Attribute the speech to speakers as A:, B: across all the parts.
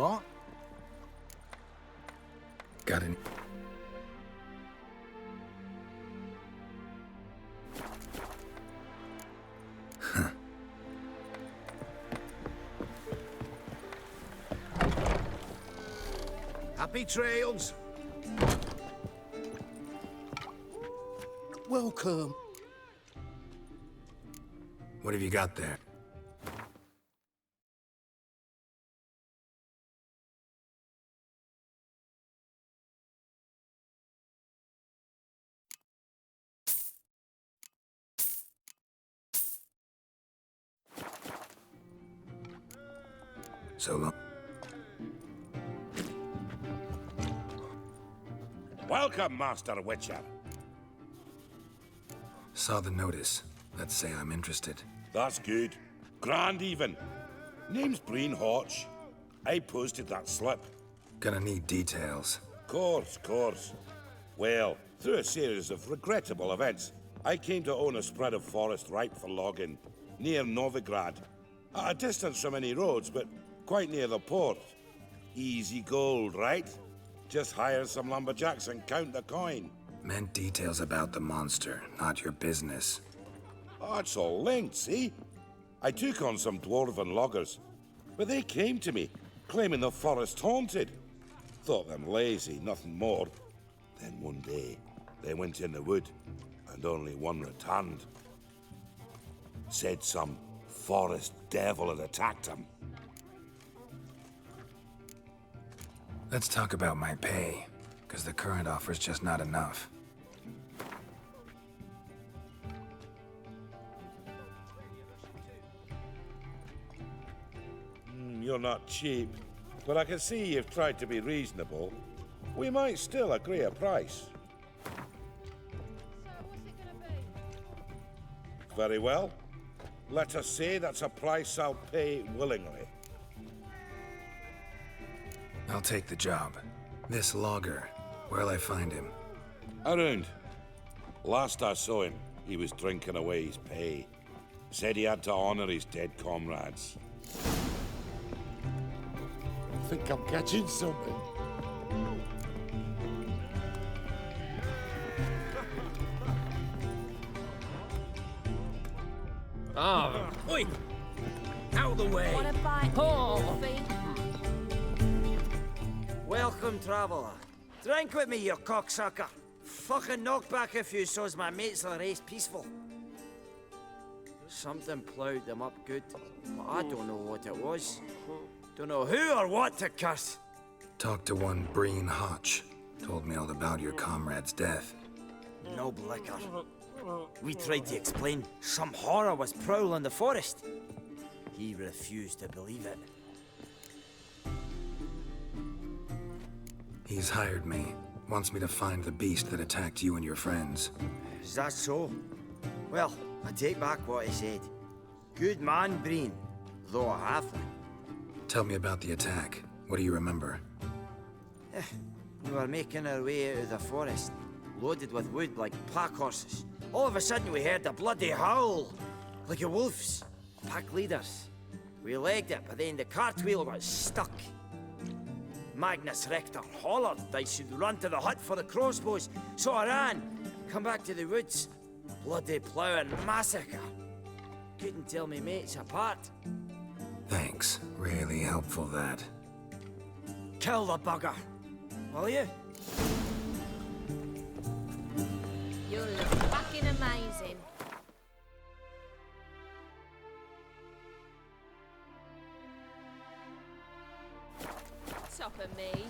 A: What?
B: Got an...
A: Happy trails. Welcome.
B: What have you got there? So long.
C: Welcome, Master Witcher.
B: Saw the notice. Let's say I'm interested.
C: That's good. Grand even. Name's Breen Hotch. I posted that slip.
B: Gonna need details.
C: Course. Well, through a series of regrettable events, I came to own a spread of forest ripe for logging, near Novigrad. At a distance from any roads, but quite near the port. Easy gold, right? Just hire some lumberjacks and count the coin.
B: Meant details about the monster, not your business.
C: Oh, it's all linked, see? I took on some dwarven loggers, but they came to me, claiming the forest haunted. Thought them lazy, nothing more. Then one day, they went in the wood, and only one returned. Said some forest devil had attacked them.
B: Let's talk about my pay, because the current offer's just not enough.
C: You're not cheap, but I can see you've tried to be reasonable. We might still agree a price. Very well. Let us say that's a price I'll pay willingly.
B: I'll take the job. This logger, where'll I find him?
C: Around. Last I saw him, he was drinking away his pay. Said he had to honor his dead comrades.
A: I think I'm catching something.
D: Oh, oi! Out of the way!
E: Want a bite?
D: Oh.
F: Welcome, traveller. Drink with me, you cocksucker. Fucking knock back a few so's my mates will race peaceful. Something ploughed them up good, but I don't know what it was. Don't know who or what to curse.
B: Talked to one Breen Hotch. Told me all about your comrade's death.
F: No liquor. We tried to explain some horror was prowling the forest. He refused to believe it.
B: He's hired me. Wants me to find the beast that attacked you and your friends.
F: Is that so? Well, I take back what he said. Good man, Breen, though a halfling.
B: Tell me about the attack. What do you remember?
F: We were making our way out of the forest, loaded with wood like pack horses. All of a sudden we heard a bloody howl, like a wolf's. Pack leaders. We legged it, but then the cartwheel got stuck. Magnus Rector hollered I should run to the hut for the crossbows, so I ran. Come back to the woods. Bloody plough and massacre. Couldn't tell me mates apart.
B: Thanks. Really helpful, that.
F: Kill the bugger, will you?
E: You look fucking amazing. Top of me.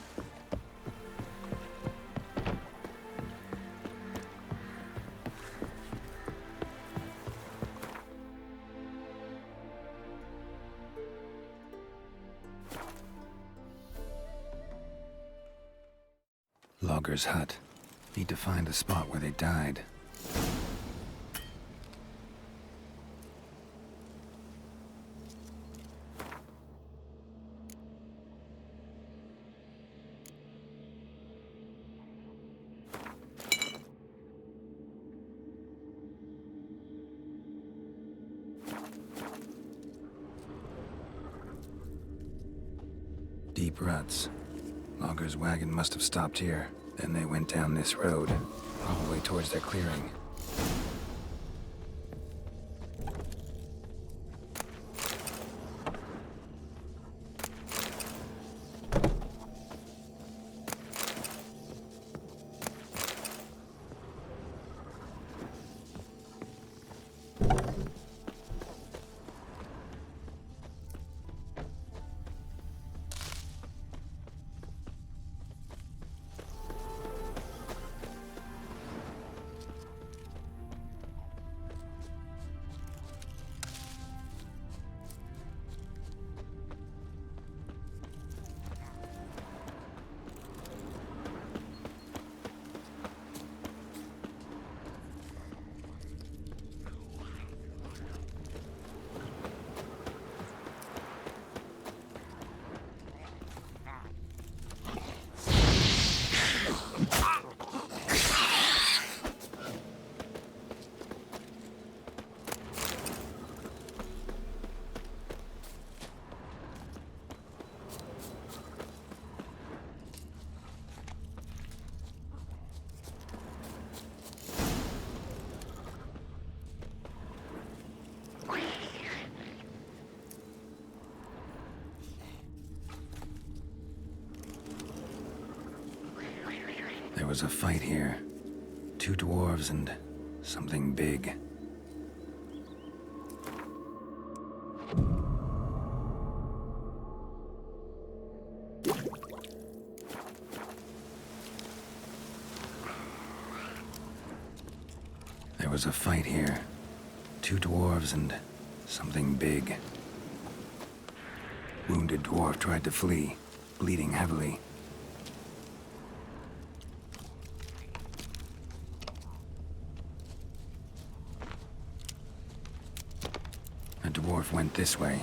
B: Logger's hut. Need to find the spot where they died. deep ruts. Logger's wagon must have stopped here. Then they went down this road, all the way towards their clearing. There was a fight here. 2 dwarves and something big. There was a fight here. 2 dwarves and something big. Wounded dwarf tried to flee, bleeding heavily. The dwarf went this way.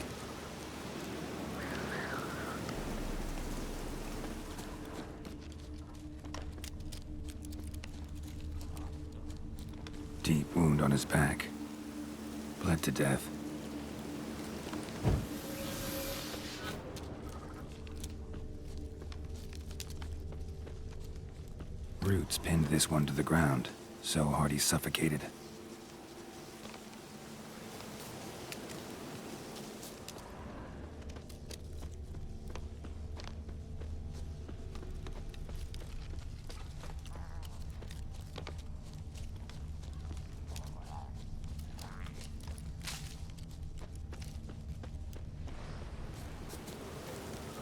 B: Deep wound on his back. Bled to death. Roots pinned this one to the ground, so hard he suffocated.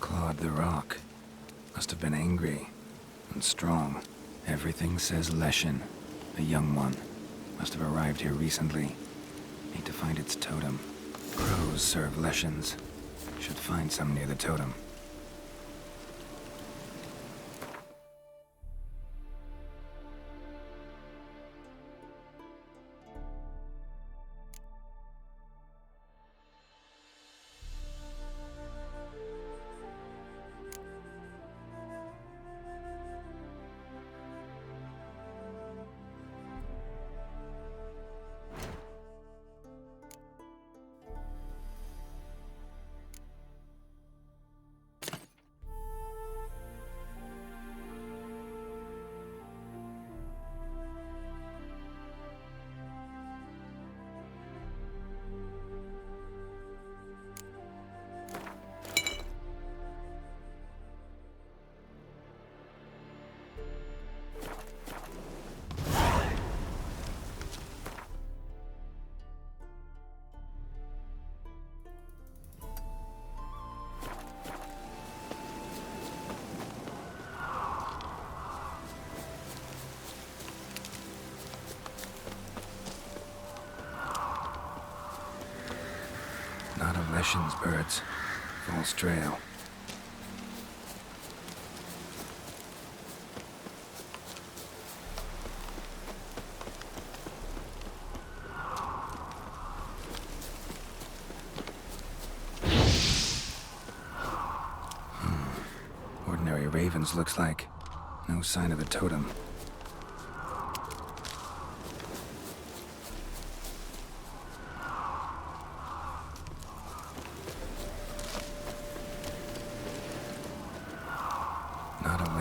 B: Clawed the rock. Must have been angry and strong. Everything says leshen, the young one. Must have arrived here recently. Need to find its totem. Crows serve leshens. Should find some near the totem. Not of leshen's birds. False trail. Ordinary ravens, looks like. No sign of a totem.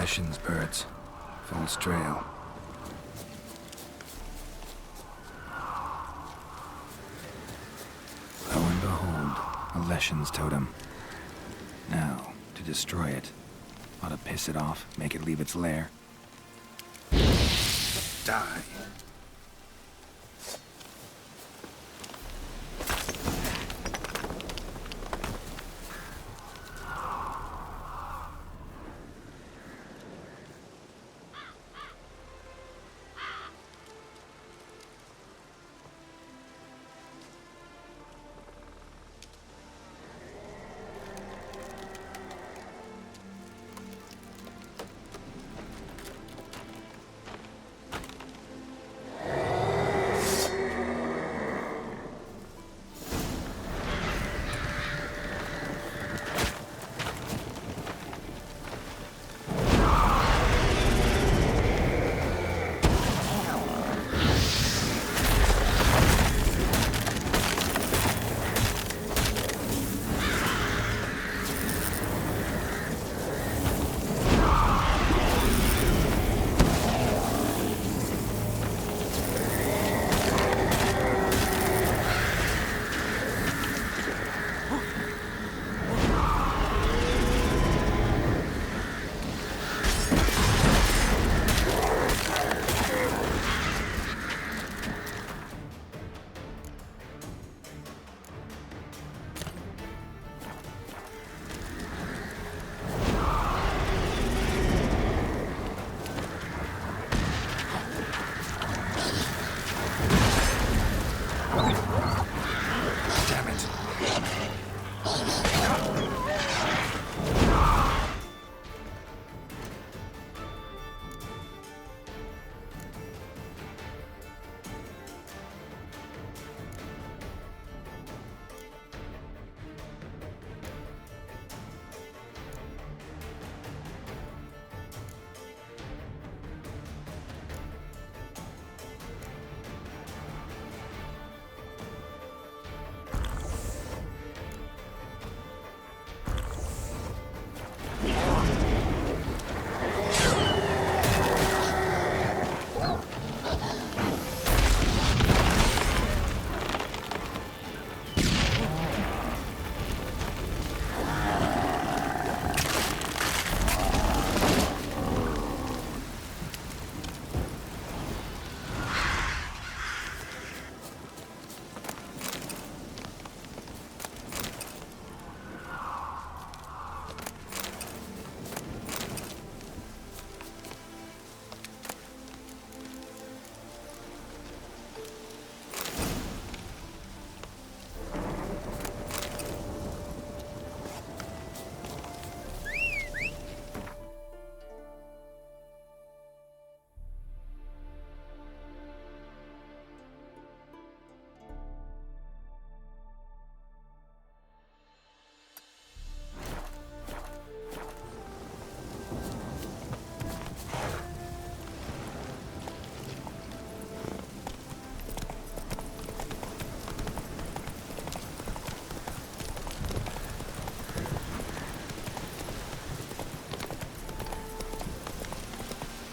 B: Leshen's birds. False trail. Lo and behold, a Leshen's totem. Now, to destroy it. Ought to piss it off, make it leave its lair. Die.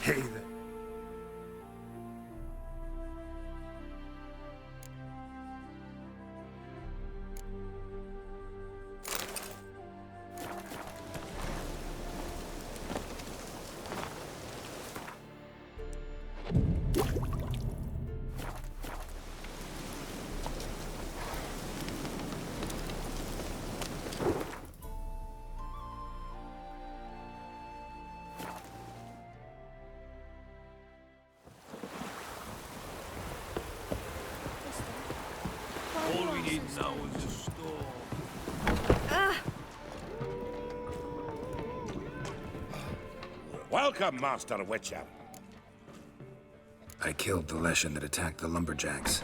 A: Hey there.
D: All we need now is a store.
C: Welcome, Master Witcher.
B: I killed the Leshen that attacked the lumberjacks.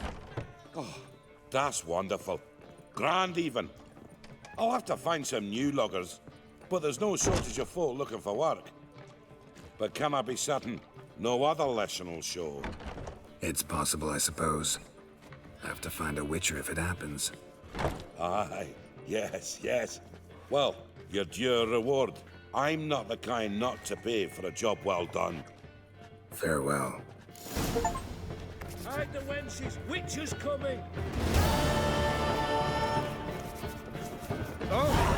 C: That's wonderful. Grand even. I'll have to find some new loggers, but there's no shortage of folk looking for work. But can I be certain no other Leshen will show?
B: It's possible, I suppose. Have to find a Witcher if it happens.
C: Aye, yes, yes. Well, your due reward. I'm not the kind not to pay for a job well done.
B: Farewell.
D: Hide the wenches! Witches coming! Oh!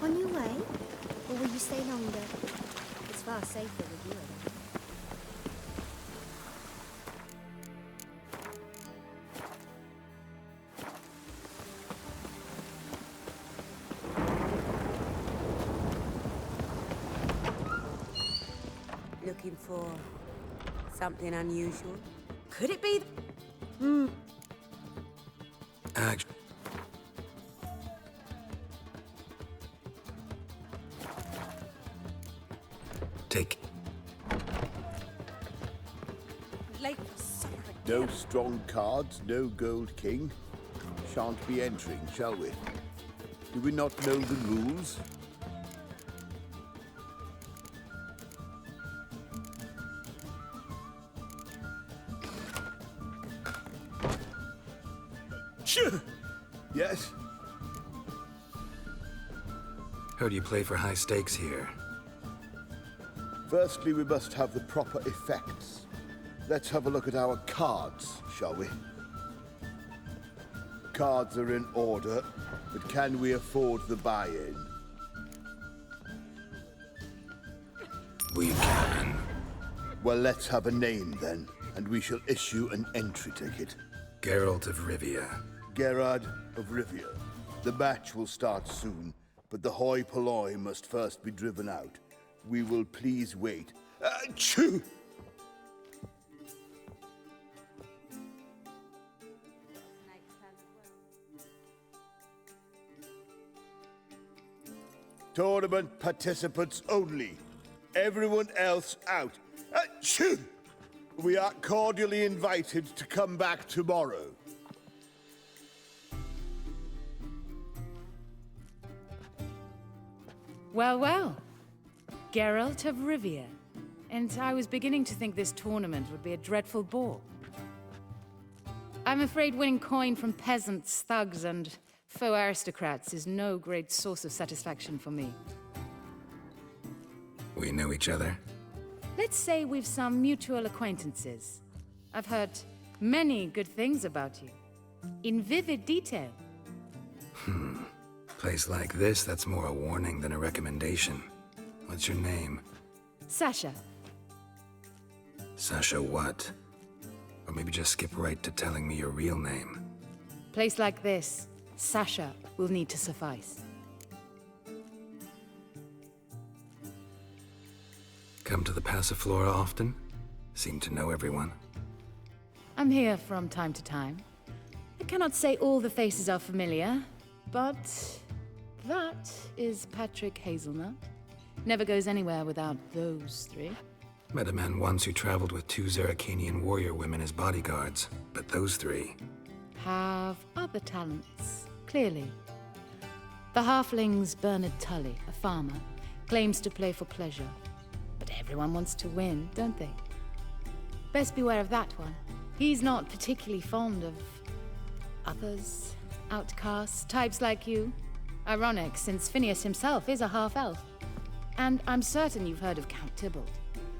G: On your way? Or will you stay longer? It's far safer with you around.
H: Looking for something unusual?
E: Could it be?
B: Act. Take.
E: Late for supper
I: No
E: again.
I: strong cards, no gold king. Shan't be entering, shall we? Do we not know the rules? Yes?
B: Heard you play for high stakes here.
I: Firstly, we must have the proper effects. Let's have a look at our cards, shall we? Cards are in order, but can we afford the buy-in?
B: We can.
I: Well, let's have a name then, and we shall issue an entry ticket.
B: Geralt of Rivia.
I: Gerard of Rivia. The match will start soon, but the hoi polloi must first be driven out. We will please wait. Achoo! Tournament participants only. Everyone else out. Achoo! We are cordially invited to come back tomorrow.
J: Well, well. Geralt of Rivia. And I was beginning to think this tournament would be a dreadful bore. I'm afraid winning coin from peasants, thugs, and faux aristocrats is no great source of satisfaction for me.
B: We know each other.
J: Let's say we've some mutual acquaintances. I've heard many good things about you. In vivid detail.
B: Place like this, that's more a warning than a recommendation. What's your name?
J: Sasha.
B: Sasha what? Or maybe just skip right to telling me your real name.
J: Place like this, Sasha will need to suffice.
B: Come to the Passiflora often? Seem to know everyone.
J: I'm here from time to time. I cannot say all the faces are familiar, but that is Patrick Hazelnut. Never goes anywhere without those three.
B: Met a man once who traveled with 2 Zeracanian warrior women as bodyguards, but those 3...
J: Have other talents, clearly. The halfling's Bernard Tully, a farmer, claims to play for pleasure. But everyone wants to win, don't they? Best beware of that one. He's not particularly fond of others, outcasts, types like you. Ironic, since Phineas himself is a half-elf. And I'm certain you've heard of Count Tybalt.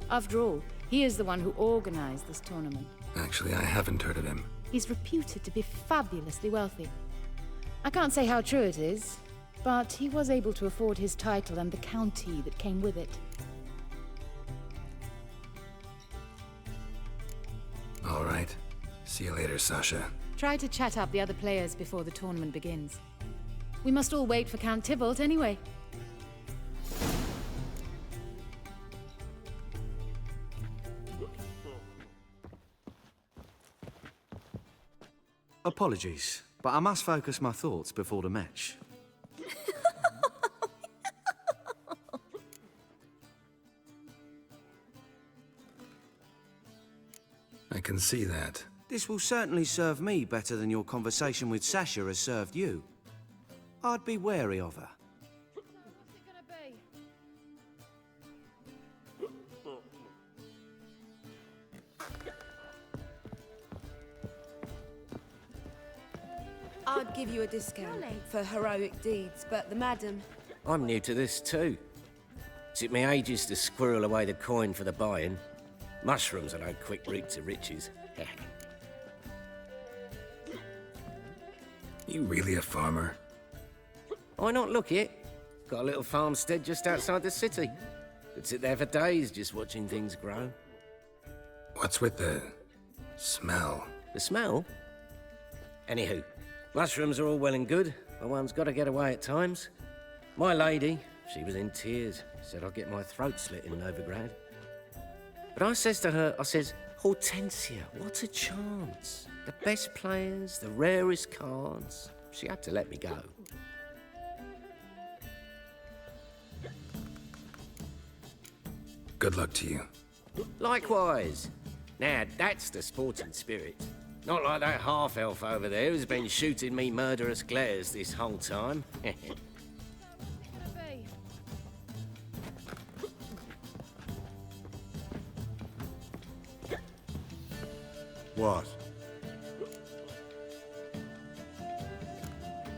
J: After all, he is the one who organized this tournament.
B: Actually, I haven't heard of him.
J: He's reputed to be fabulously wealthy. I can't say how true it is, but he was able to afford his title and the county that came with it.
B: All right. See you later, Sasha.
J: Try to chat up the other players before the tournament begins. We must all wait for Count Tybalt anyway.
K: Apologies, but I must focus my thoughts before the match.
B: I can see that.
K: This will certainly serve me better than your conversation with Sasha has served you. I'd be wary of her.
H: I'd give you a discount for heroic deeds, but the madam...
D: I'm new to this too. Took me ages to squirrel away the coin for the buy-in. Mushrooms are no quick route to riches.
B: You really a farmer?
D: Why not look it? Got a little farmstead just outside the city. Could sit there for days just watching things grow.
B: What's with the smell?
D: The smell? Anywho, mushrooms are all well and good, but one's got to get away at times. My lady, she was in tears, said I'd get my throat slit in Novigrad. But I says to her, I says, Hortensia, what a chance. The best players, the rarest cards. She had to let me go.
B: Good luck to you.
D: Likewise. Now, that's the sporting spirit. Not like that half-elf over there who's been shooting me murderous glares this whole time.
I: What?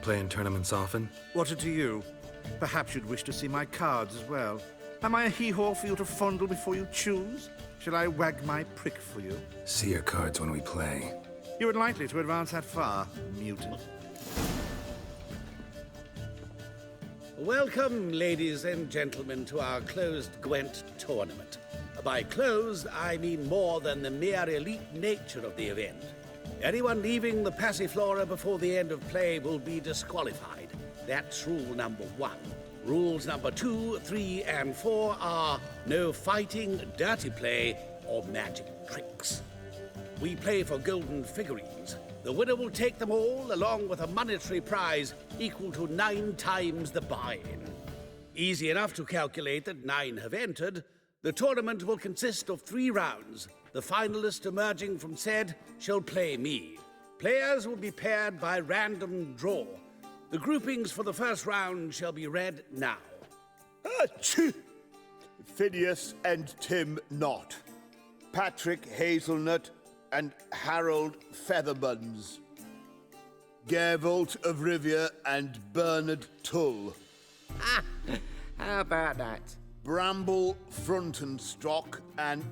B: Playing tournaments often?
A: What to you? Perhaps you'd wish to see my cards as well. Am I a hee-haw for you to fondle before you choose? Shall I wag my prick for you?
B: See your cards when we play.
A: You unlikely to advance that far, mutant.
L: Welcome, ladies and gentlemen, to our closed Gwent tournament. By closed, I mean more than the mere elite nature of the event. Anyone leaving the Passiflora before the end of play will be disqualified. That's rule number 1. Rules number 2, 3, and 4 are no fighting, dirty play, or magic tricks. We play for golden figurines. The winner will take them all, along with a monetary prize equal to 9 times the buy-in. Easy enough to calculate that 9 have entered. The tournament will consist of 3 rounds. The finalist emerging from said shall play me. Players will be paired by random draw. The groupings for the first round shall be read now.
I: Achoo! Phineas and Tim Knott. Patrick Hazelnut and Harold Featherbuns. Gervolt of Rivia and Bernard Tull.
D: How about that?
I: Bramble Frontenstock and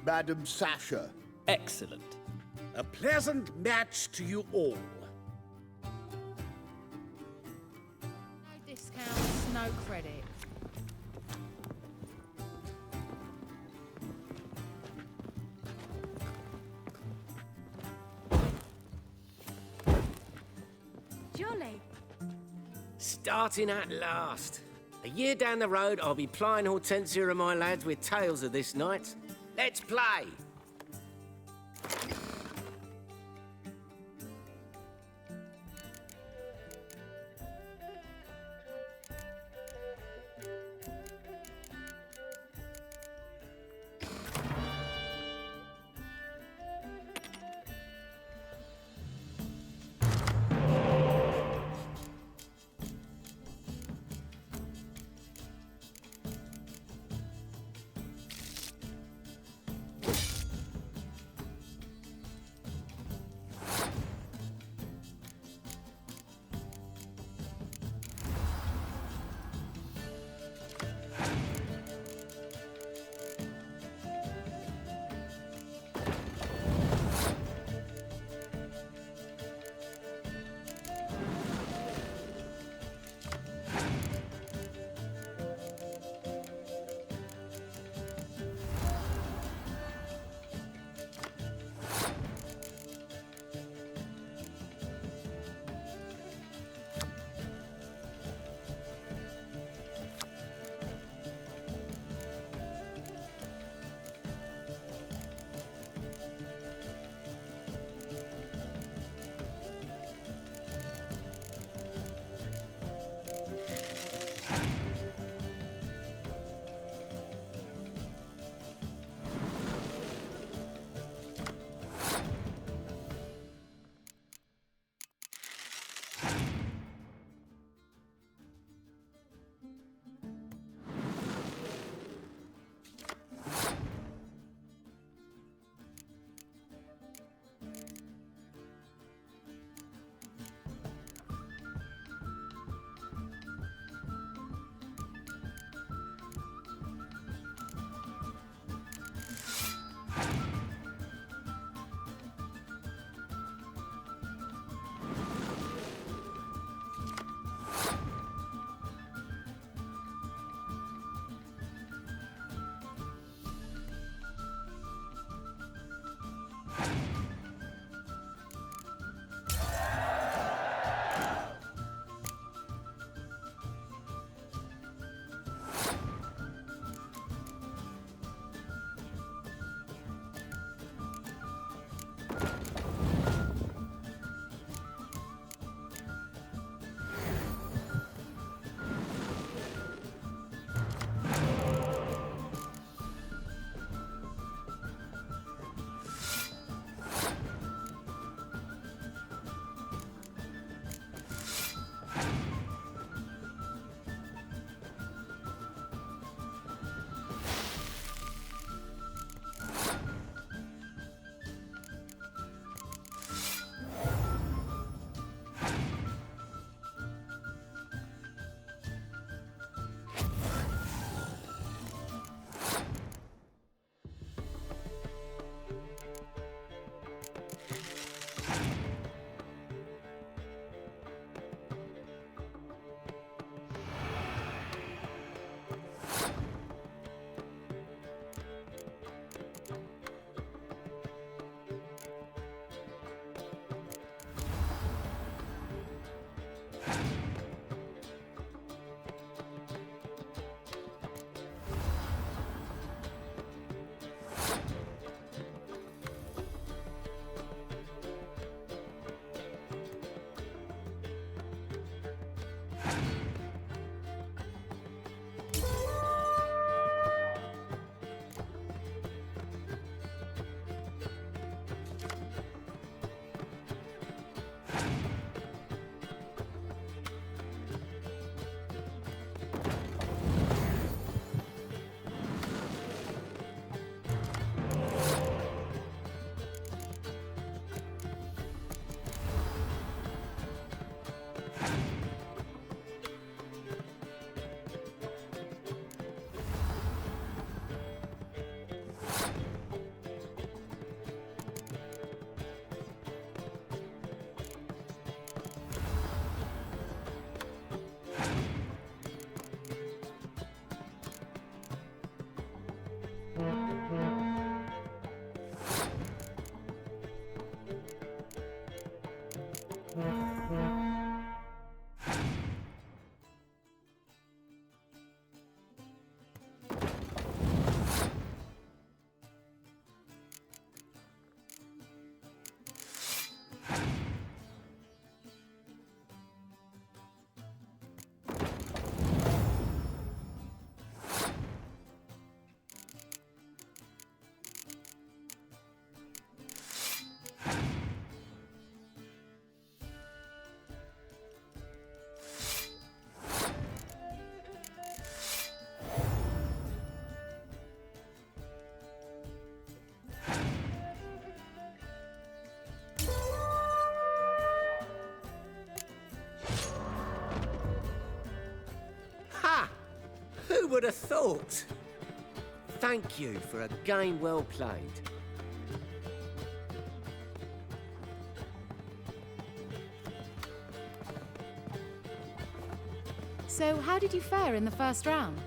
I: Madam Sasha.
L: Excellent. A pleasant match to you all.
J: Discounts, no credit.
G: Jolly.
D: Starting at last. A year down the road, I'll be plying Hortensia and my lads with tales of this night. Let's play! Who would have thought? Thank you for a game well played.
J: So, how did you fare in the first round?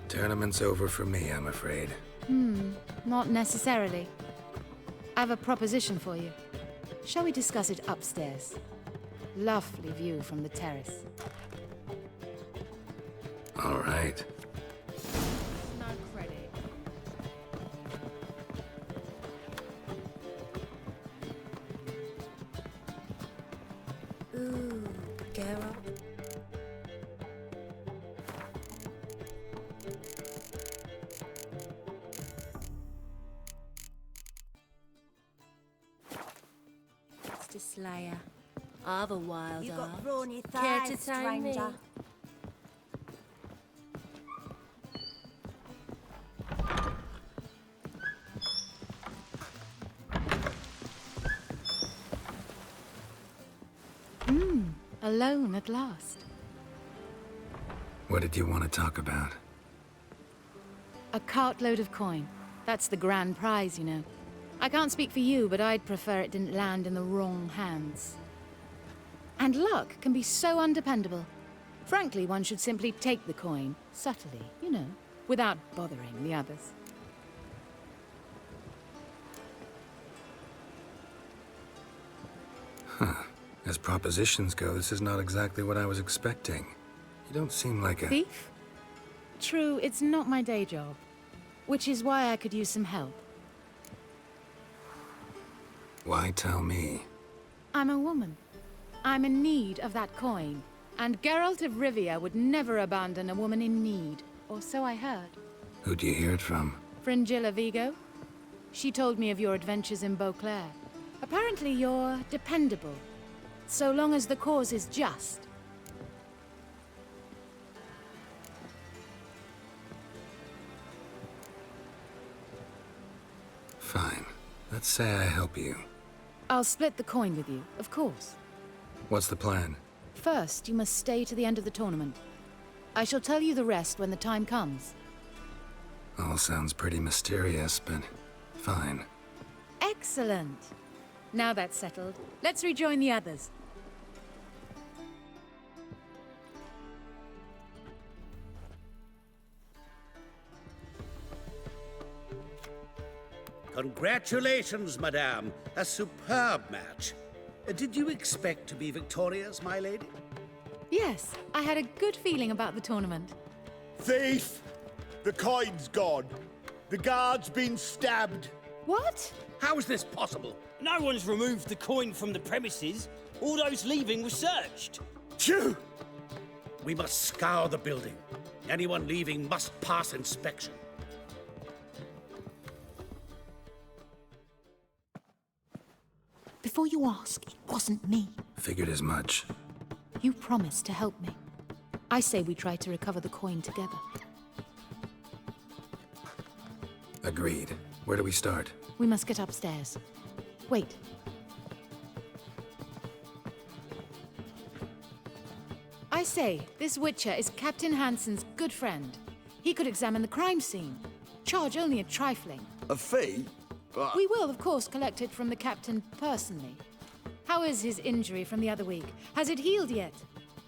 B: Tournament's over for me, I'm afraid.
J: Not necessarily. I have a proposition for you. Shall we discuss it upstairs? Lovely view from the terrace.
B: All right.
J: No credit.
E: Ooh, girl.
H: Mr. Slayer. I've a wild
E: You got
H: heart.
E: brawny
H: Care
E: thighs,
H: to tame me?
E: stranger.
J: Alone at last.
B: What did you want to talk about?
J: A cartload of coin. That's the grand prize, you know. I can't speak for you, but I'd prefer it didn't land in the wrong hands. And luck can be so undependable. Frankly, one should simply take the coin, subtly, you know, without bothering the others.
B: As propositions go, this is not exactly what I was expecting. You don't seem like a...
J: Thief? True, it's not my day job. Which is why I could use some help.
B: Why tell me?
J: I'm a woman. I'm in need of that coin. And Geralt of Rivia would never abandon a woman in need. Or so I heard.
B: Who'd you hear it from?
J: Fringilla Vigo? She told me of your adventures in Beauclair. Apparently you're dependable. So long as the cause is just.
B: Fine. Let's say I help you.
J: I'll split the coin with you, of course.
B: What's the plan?
J: First, you must stay to the end of the tournament. I shall tell you the rest when the time comes.
B: All sounds pretty mysterious, but fine.
J: Excellent. Now that's settled, let's rejoin the others.
L: Congratulations, madame. A superb match. Did you expect to be victorious, my lady?
J: Yes, I had a good feeling about the tournament.
I: Thief! The coin's gone. The guard's been stabbed.
J: What?
L: How is this possible?
F: No one's removed the coin from the premises. All those leaving were searched.
I: Phew!
L: We must scour the building. Anyone leaving must pass inspection.
J: Before you ask, it wasn't me.
B: Figured as much.
J: You promised to help me. I say we try to recover the coin together.
B: Agreed. Where do we start?
J: We must get upstairs. Wait. I say, this Witcher is Captain Hansen's good friend. He could examine the crime scene. Charge only a trifling.
I: A fee?
J: We will, of course, collect it from the captain personally. How is his injury from the other week? Has it healed yet?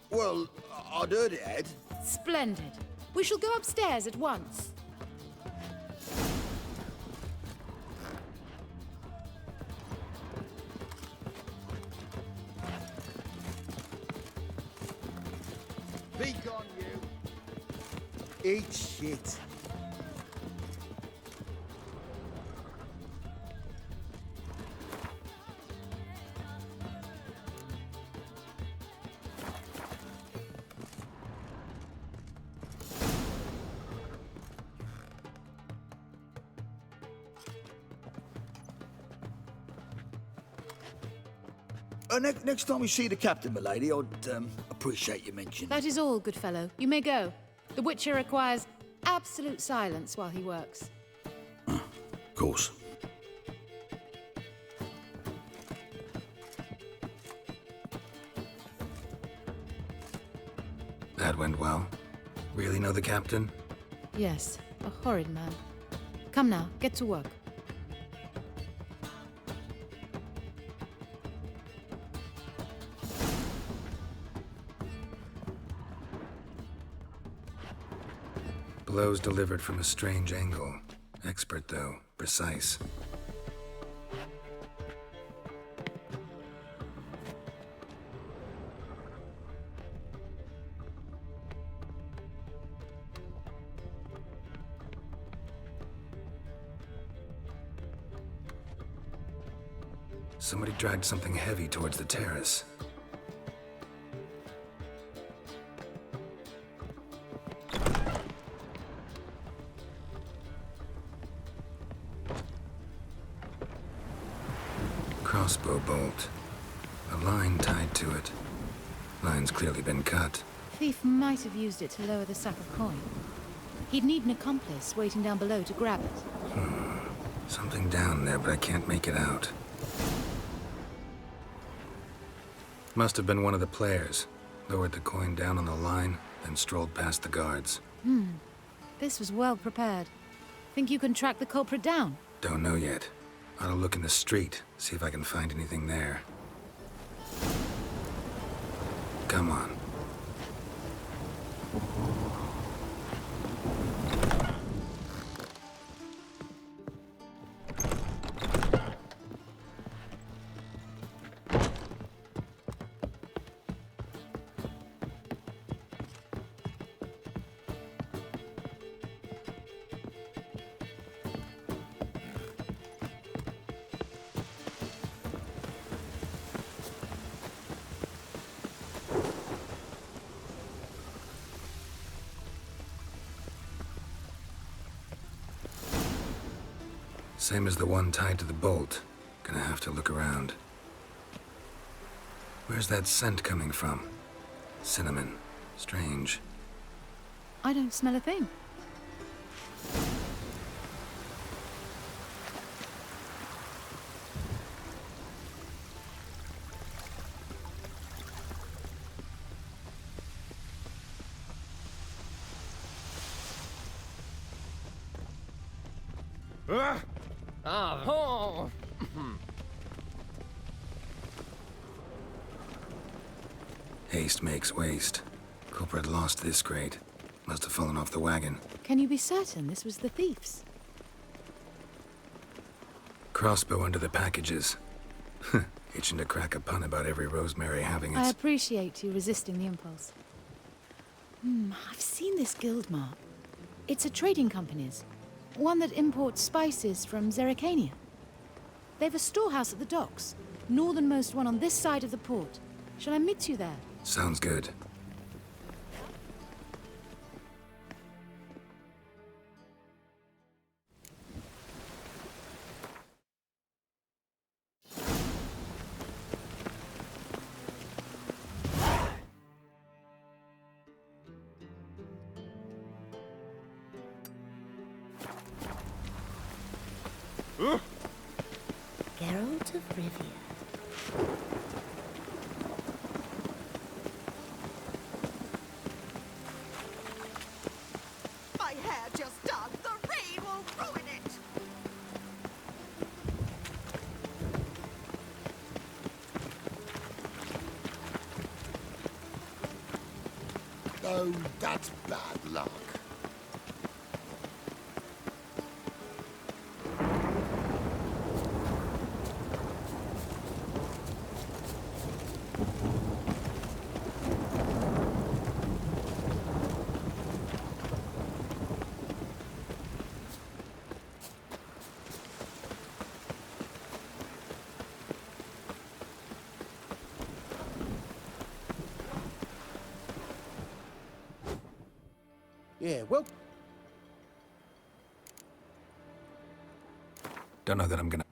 I: Well, I'd heard it had.
J: Splendid. We shall go upstairs at once.
I: Be gone, you. Eat shit. Next time we see the captain, milady, I'd appreciate you mentioning.
J: That is all, good fellow. You may go. The Witcher requires absolute silence while he works.
I: Of course.
B: That went well. Really know the captain?
J: Yes, a horrid man. Come now, get to work.
B: Blows delivered from a strange angle. Expert, though. Precise. Somebody dragged something heavy towards the terrace. Crossbow bolt. A line tied to it. Line's clearly been cut.
J: Thief might have used it to lower the sack of coin. He'd need an accomplice waiting down below to grab it.
B: Something down there, but I can't make it out. Must have been one of the players. Lowered the coin down on the line, then strolled past the guards.
J: This was well prepared. Think you can track the culprit down?
B: Don't know yet. Ought to look in the street, see if I can find anything there. Come on. Same as the one tied to the bolt. Gonna have to look around. Where's that scent coming from? Cinnamon. Strange.
J: I don't smell a thing.
B: Haste makes waste. Culprit lost this crate. Must have fallen off the wagon.
J: Can you be certain this was the thief's?
B: Crossbow under the packages. Itching to crack a pun about every rosemary having
J: I
B: its...
J: appreciate you resisting the impulse. I've seen this guild mark. It's a trading company's. One that imports spices from Zerrikania. They've a storehouse at the docks. Northernmost one on this side of the port. Shall I meet you there?
B: Sounds good.
G: Geralt of Rivia.
E: My hair just done. The rain will ruin it.
I: Oh, that's bad luck.
A: Yeah, well,
B: Don't know that I'm gonna...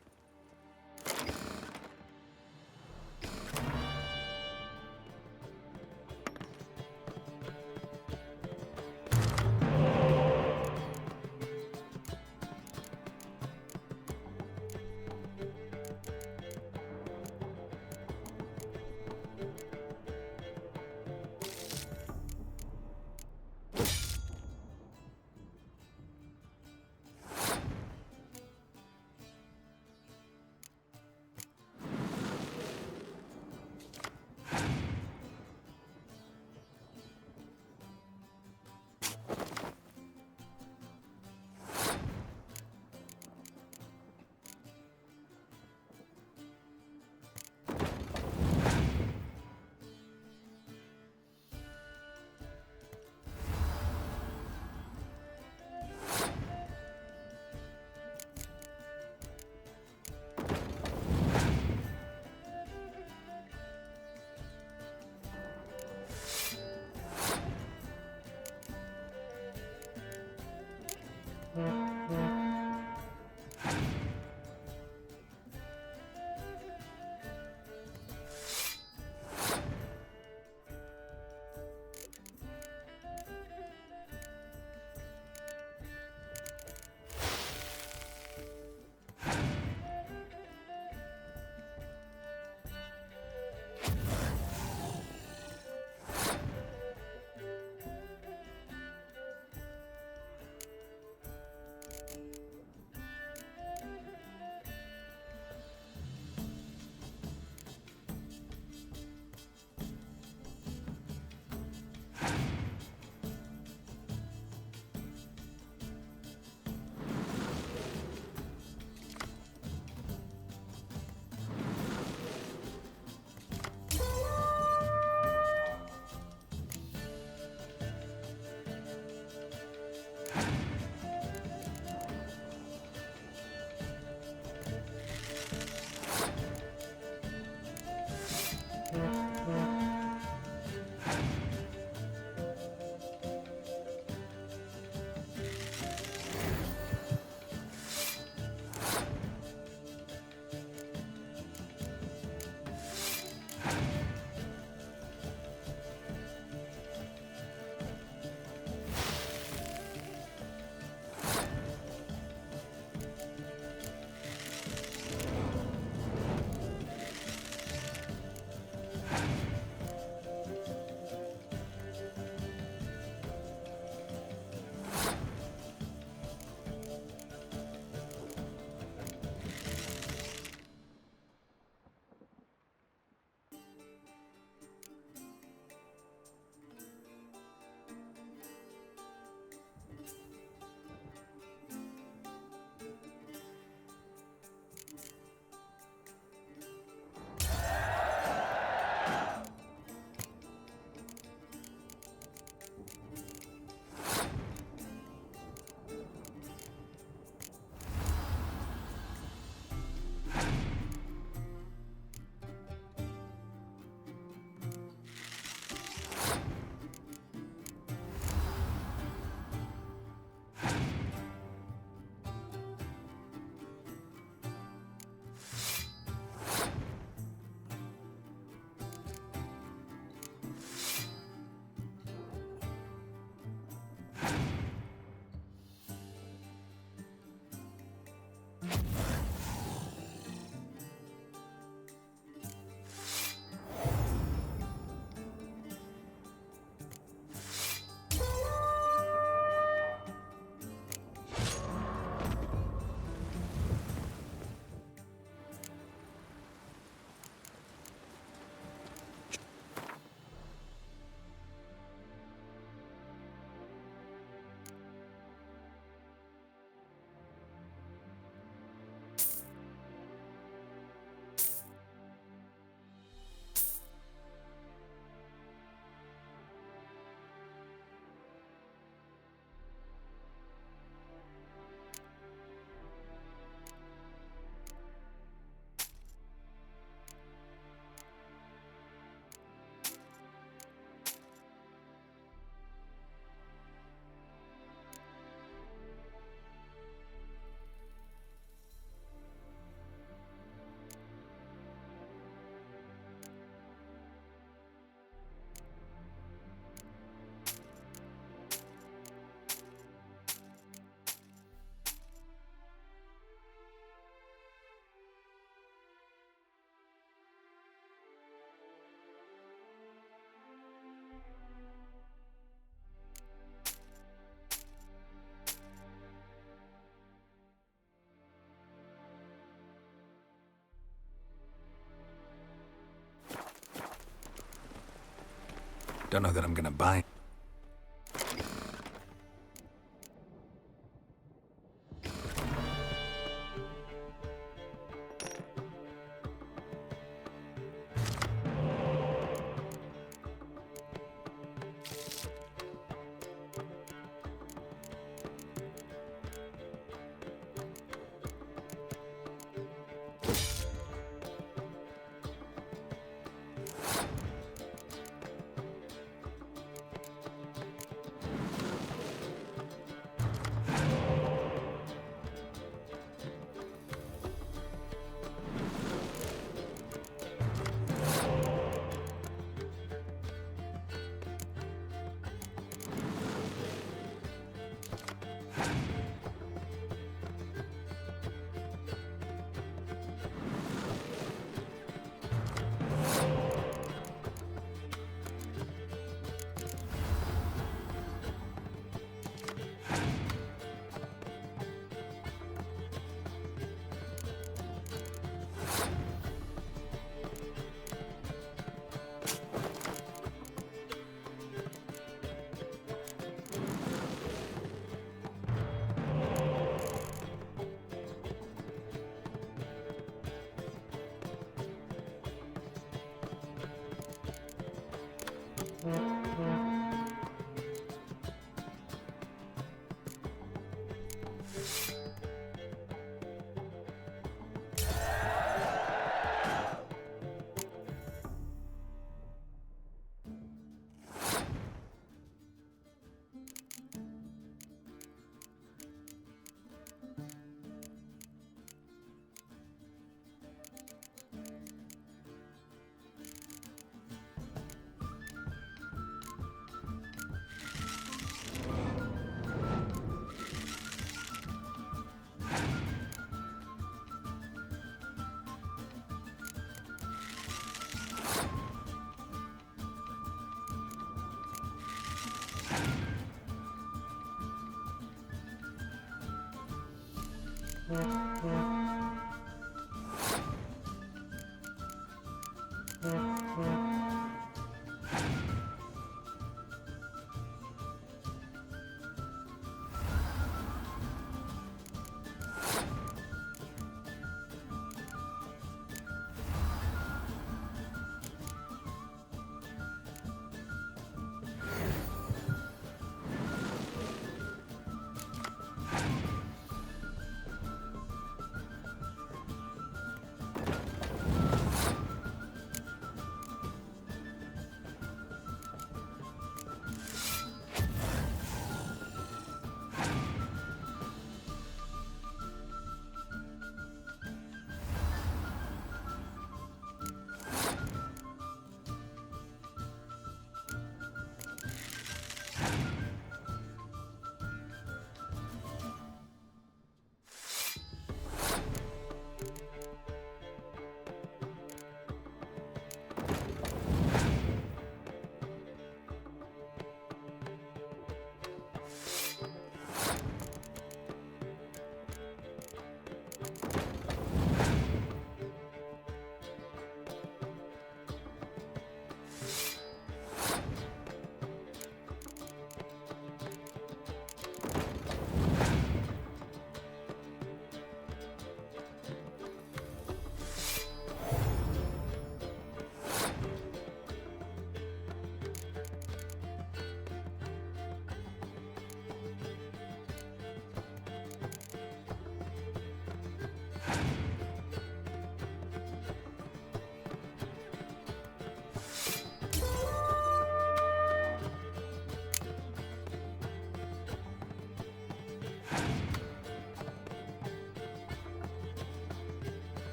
B: Don't know that I'm gonna buy.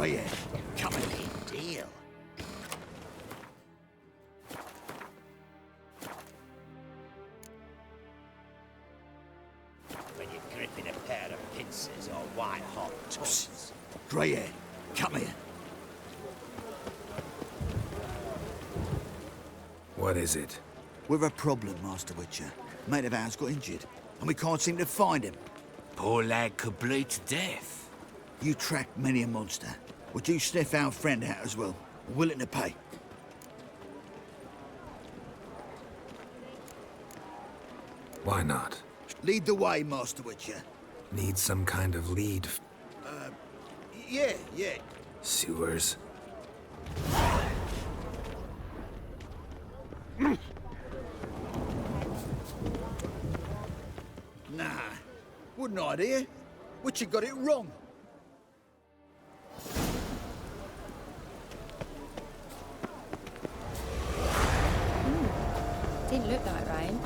I: Greyhead, coming. Deal.
F: When you're gripping a pair of pincers or white-hot tongues.
I: Greyhead, come here.
B: What is it?
I: We've a problem, Master Witcher. Mate of ours got injured, and we can't seem to find him.
F: Poor lad could bleed to death.
I: You tracked many a monster. Would you sniff our friend out as well? Willing to pay?
B: Why not?
I: Lead the way, Master Witcher.
B: Need some kind of lead.
I: Yeah.
B: Sewers.
I: Nah, wouldn't idea. Witcher got it wrong.
J: Didn't look like rain.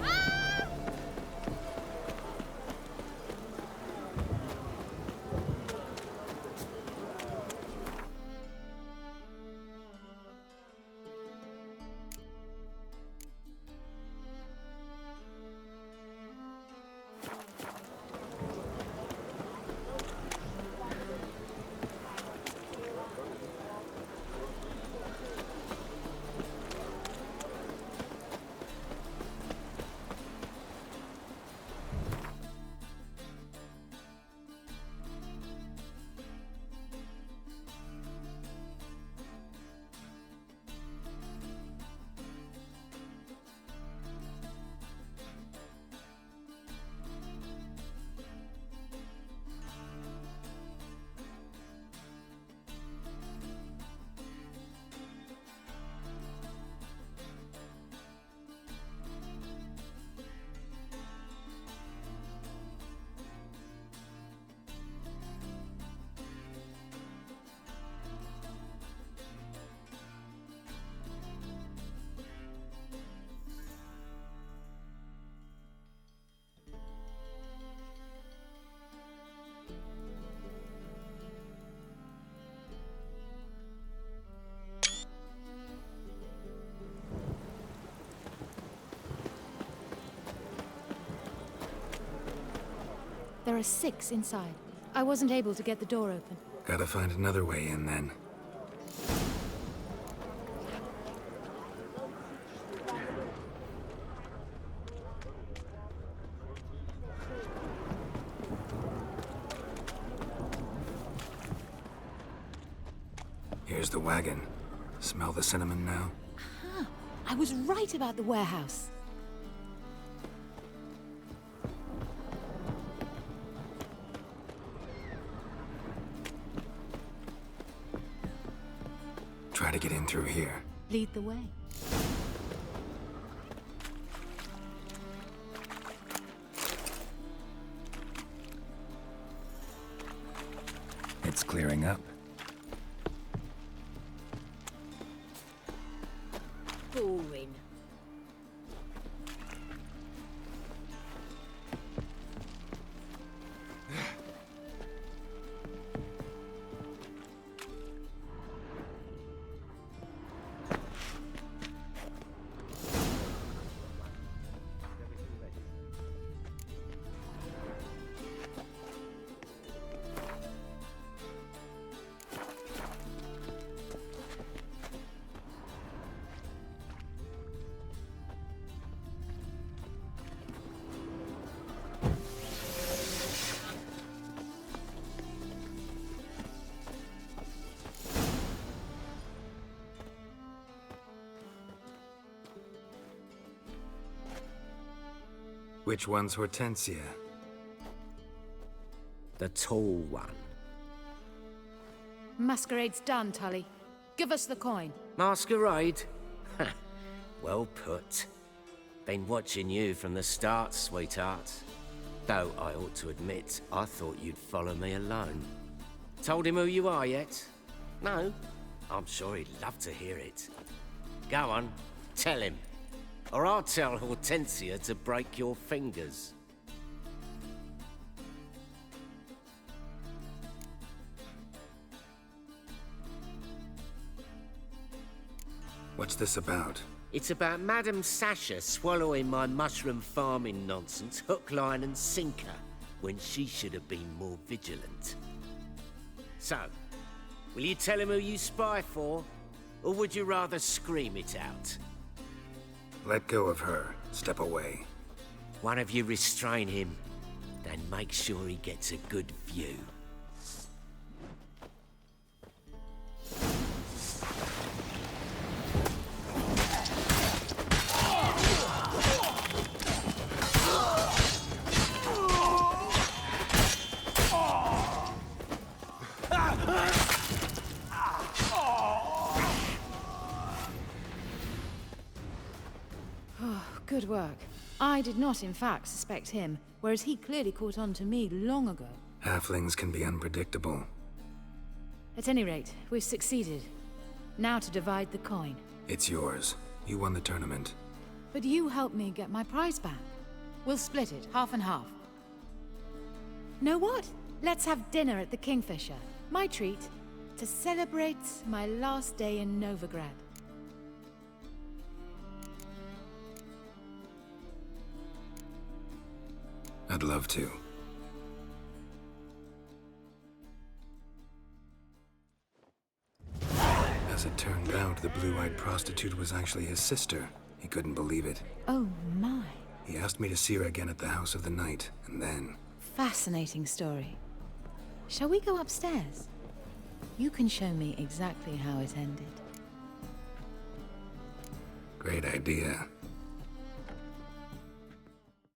J: There are 6 inside. I wasn't able to get the door open.
B: Gotta find another way in then. Here's the wagon. Smell the cinnamon now?
J: Huh. I was right about the warehouse.
B: Try to get in through here.
J: Lead the way.
B: It's clearing up.
H: Boring.
B: Which one's Hortensia?
D: The tall one.
J: Masquerade's done, Tully. Give us the coin.
D: Masquerade? Ha, well put. Been watching you from the start, sweetheart. Though I ought to admit, I thought you'd follow me alone. Told him who you are yet? No? I'm sure he'd love to hear it. Go on, tell him. Or I'll tell Hortensia to break your fingers.
B: What's this about?
D: It's about Madame Sasha swallowing my mushroom farming nonsense hook, line and sinker when she should have been more vigilant. So, will you tell him who you spy for? Or would you rather scream it out?
B: Let go of her. Step away.
D: One of you restrain him, then make sure he gets a good view.
J: Good work. I did not, in fact, suspect him, whereas he clearly caught on to me long ago.
B: Halflings can be unpredictable.
J: At any rate, we've succeeded. Now to divide the coin.
B: It's yours. You won the tournament.
J: But you helped me get my prize back. We'll split it, half and half. Know what? Let's have dinner at the Kingfisher. My treat, to celebrate my last day in Novigrad.
B: I'd love to. As it turned out, the blue-eyed prostitute was actually his sister. He couldn't believe it.
J: Oh my.
B: He asked me to see her again at the House of the Night, and then...
J: Fascinating story. Shall we go upstairs? You can show me exactly how it ended.
B: Great idea.